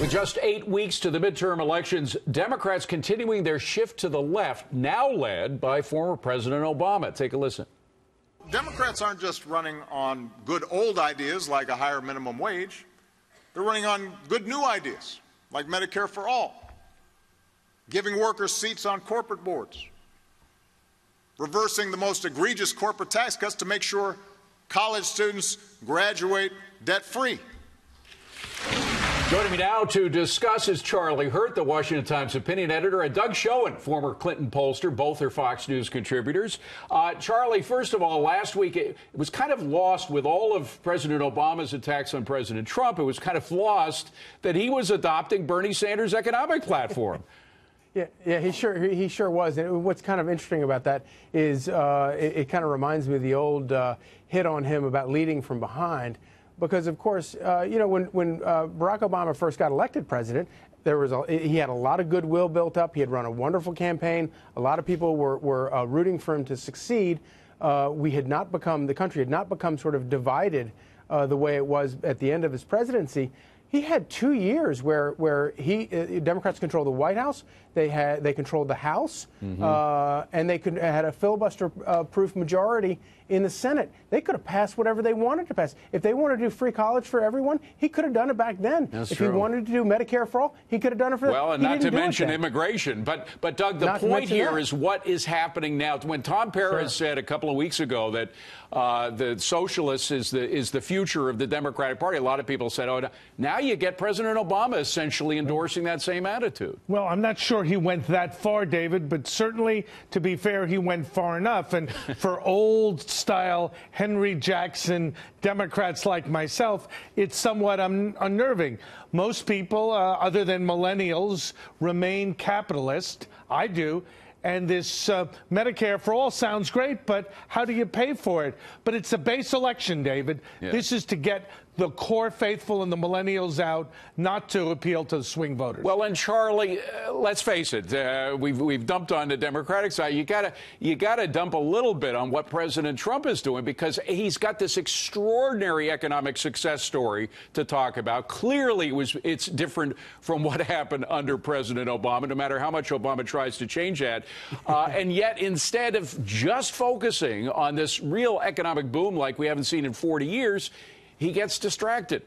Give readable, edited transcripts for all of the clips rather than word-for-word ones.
With just 8 weeks to the midterm elections, Democrats continuing their shift to the left, now led by former President Obama. Take a listen. Democrats aren't just running on good old ideas like a higher minimum wage. They're running on good new ideas like Medicare for all, giving workers seats on corporate boards, reversing the most egregious corporate tax cuts to make sure college students graduate debt-free. Joining me now to discuss is Charlie Hurt, the Washington Times opinion editor, and Doug Schoen, former Clinton pollster. Both are Fox News contributors. Charlie, first of all, last week it was kind of lost with all of President Obama's attacks on President Trump. It was kind of lost that he was adopting Bernie Sanders' economic platform. Yeah, he sure was. And what's kind of interesting about that is it kind of reminds me of the old hit on him about leading from behind. Because, of course, you know, when Barack Obama first got elected president, he had a lot of goodwill built up. He had run a wonderful campaign. A lot of people were rooting for him to succeed. The country had not become sort of divided the way it was at the end of his presidency. He had 2 years where Democrats controlled the White House, they controlled the House, and they had a filibuster-proof majority in the Senate. They could have passed whatever they wanted to pass. If they wanted to do free college for everyone, he could have done it back then. If he wanted to do Medicare for all, he could have done it for them. Well, and not to mention immigration. But Doug, the point here is what is happening now. When Tom Perez said a couple of weeks ago that the socialists is the future of the Democratic Party, a lot of people said, oh, now you get President Obama essentially endorsing that same attitude. Well, I'm not sure he went that far, David, but certainly, to be fair, he went far enough. And for old-style Henry Jackson Democrats like myself, it's somewhat unnerving. Most people, other than millennials, remain capitalist. I do. And this Medicare for all sounds great, but how do you pay for it? But it's a base election, David. Yeah. This is to get the core faithful and the millennials out, not to appeal to the swing voters. Well, and Charlie, let's face it, we've dumped on the Democratic side. You gotta dump a little bit on what President Trump is doing, because he's got this extraordinary economic success story to talk about. Clearly, it's different from what happened under President Obama, no matter how much Obama tries to change that. And yet, instead of just focusing on this real economic boom like we haven't seen in 40 years, he gets distracted.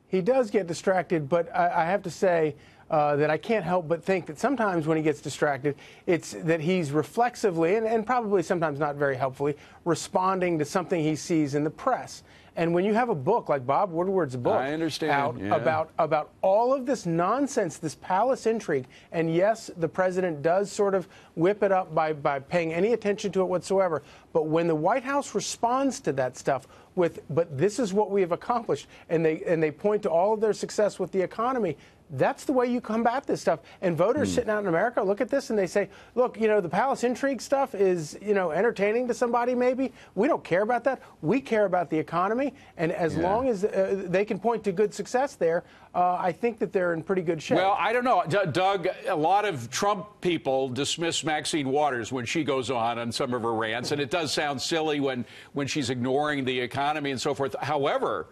He does get distracted, but I have to say that I can't help but think that sometimes when he gets distracted, it's that he's reflexively, and probably sometimes not very helpfully, responding to something he sees in the press. And when you have a book like Bob Woodward's book out about all of this nonsense, this palace intrigue, and yes, the president does sort of whip it up by paying any attention to it whatsoever, but when the White House responds to that stuff but this is what we have accomplished, and they point to all of their success with the economy, that's the way you combat this stuff. And voters sitting out in America look at this and they say, look, you know, the palace intrigue stuff is, you know, entertaining to somebody maybe. We don't care about that. We care about the economy. And as long as they can point to good success there, I think that they're in pretty good shape. Well, I don't know. Doug, a lot of Trump people dismiss Maxine Waters when she goes on some of her rants. And it does sound silly when she's ignoring the economy and so forth. However,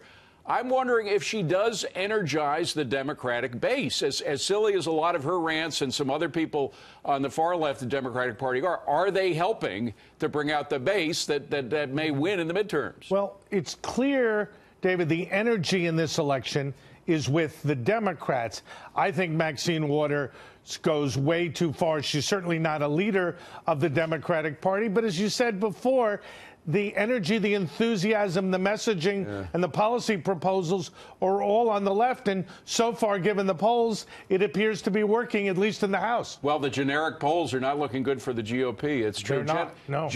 I'm wondering if she does energize the Democratic base. As silly as a lot of her rants and some other people on the far left of the Democratic Party are they helping to bring out the base that may win in the midterms? Well, it's clear, David, the energy in this election is with the Democrats. I think Maxine Waters goes way too far. She's certainly not a leader of the Democratic Party. But as you said before, the energy, the enthusiasm, the messaging, and the policy proposals are all on the left. And so far, given the polls, it appears to be working, at least in the House. Well, the generic polls are not looking good for the GOP. It's true. They're not, no.